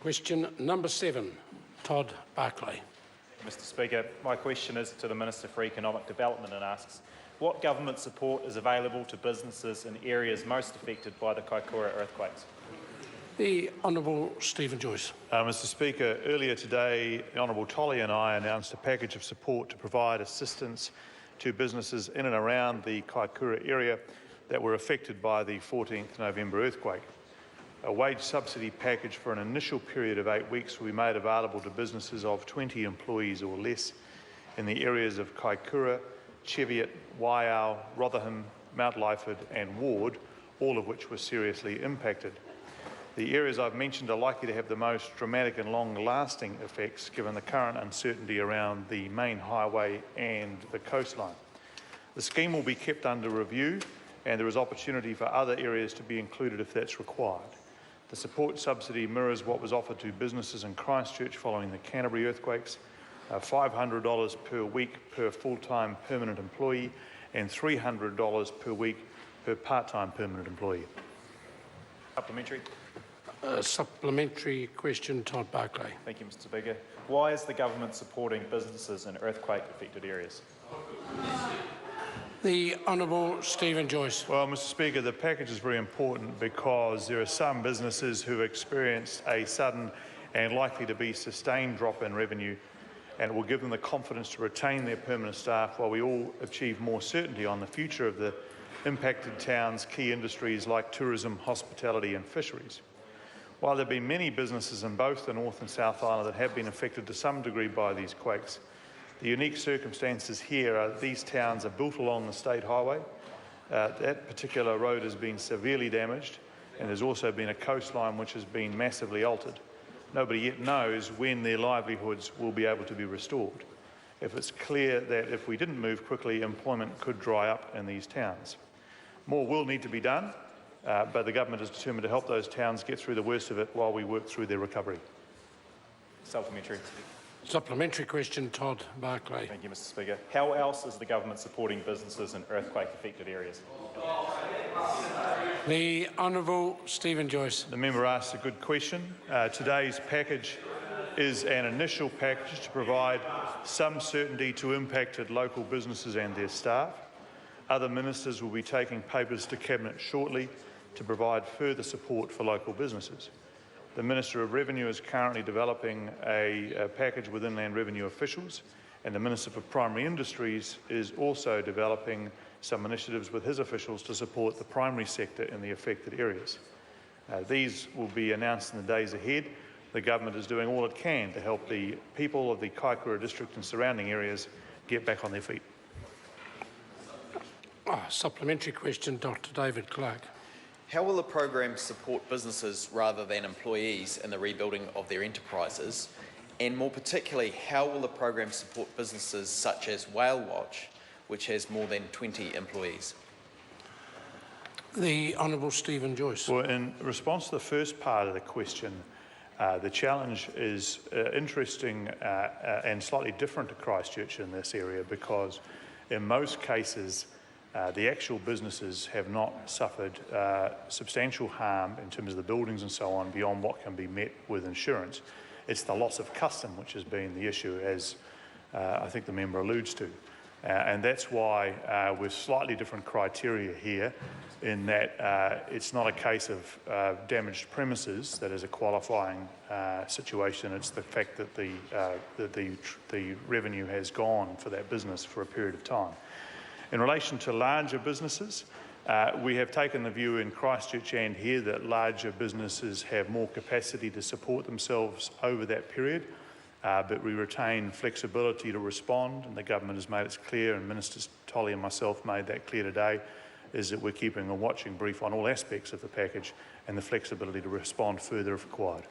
Question number 7, Todd Barclay. Mr Speaker, my question is to the Minister for Economic Development and asks, what government support is available to businesses in areas most affected by the Kaikōura earthquakes? The Honourable Stephen Joyce. Mr Speaker, earlier today, the Honourable Tolly and I announced a package of support to provide assistance to businesses in and around the Kaikōura area that were affected by the 14th November earthquake. A wage subsidy package for an initial period of 8 weeks will be made available to businesses of 20 employees or less in the areas of Kaikōura, Cheviot, Waiau, Rotherham, Mount Lyford and Ward, all of which were seriously impacted. The areas I've mentioned are likely to have the most dramatic and long-lasting effects given the current uncertainty around the main highway and the coastline. The scheme will be kept under review and there is opportunity for other areas to be included if that's required. The support subsidy mirrors what was offered to businesses in Christchurch following the Canterbury earthquakes, $500 per week per full-time permanent employee and $300 per week per part-time permanent employee. Supplementary. Supplementary question, Todd Barclay. Thank you, Mr Speaker. Why is the government supporting businesses in earthquake-affected areas? The Honourable Stephen Joyce. Well, Mr Speaker, the package is very important because there are some businesses who experienced a sudden and likely to be sustained drop in revenue, and it will give them the confidence to retain their permanent staff while we all achieve more certainty on the future of the impacted town's key industries like tourism, hospitality and fisheries. While there have been many businesses in both the North and South Island that have been affected to some degree by these quakes, the unique circumstances here are that these towns are built along the state highway. That particular road has been severely damaged and there's also been a coastline which has been massively altered. Nobody yet knows when their livelihoods will be able to be restored. It's clear that if we didn't move quickly, employment could dry up in these towns. More will need to be done, but the government is determined to help those towns get through the worst of it while we work through their recovery. Supplementary. Supplementary question, Todd Barclay. Thank you, Mr Speaker. How else is the government supporting businesses in earthquake-affected areas? The Honourable Stephen Joyce. The member asks a good question. Today's package is an initial package to provide some certainty to impacted local businesses and their staff. Other ministers will be taking papers to Cabinet shortly to provide further support for local businesses. The Minister of Revenue is currently developing a package with inland revenue officials, and the Minister for Primary Industries is also developing some initiatives with his officials to support the primary sector in the affected areas. These will be announced in the days ahead. The government is doing all it can to help the people of the Kaikōura district and surrounding areas get back on their feet. Supplementary question, Dr. David Clark. How will the program support businesses rather than employees in the rebuilding of their enterprises? And more particularly, how will the program support businesses such as Whale Watch, which has more than 20 employees? The Honourable Stephen Joyce. Well, in response to the first part of the question, the challenge is interesting and slightly different to Christchurch in this area because in most cases the actual businesses have not suffered substantial harm in terms of the buildings and so on beyond what can be met with insurance. It's the loss of custom which has been the issue, as I think the member alludes to. And that's why with slightly different criteria here in that it's not a case of damaged premises that is a qualifying situation. It's the fact that the revenue has gone for that business for a period of time. In relation to larger businesses, we have taken the view in Christchurch and here that larger businesses have more capacity to support themselves over that period, but we retain flexibility to respond, and the government has made it clear, and Ministers Tolly and myself made that clear today, is that we're keeping a watching brief on all aspects of the package and the flexibility to respond further if required.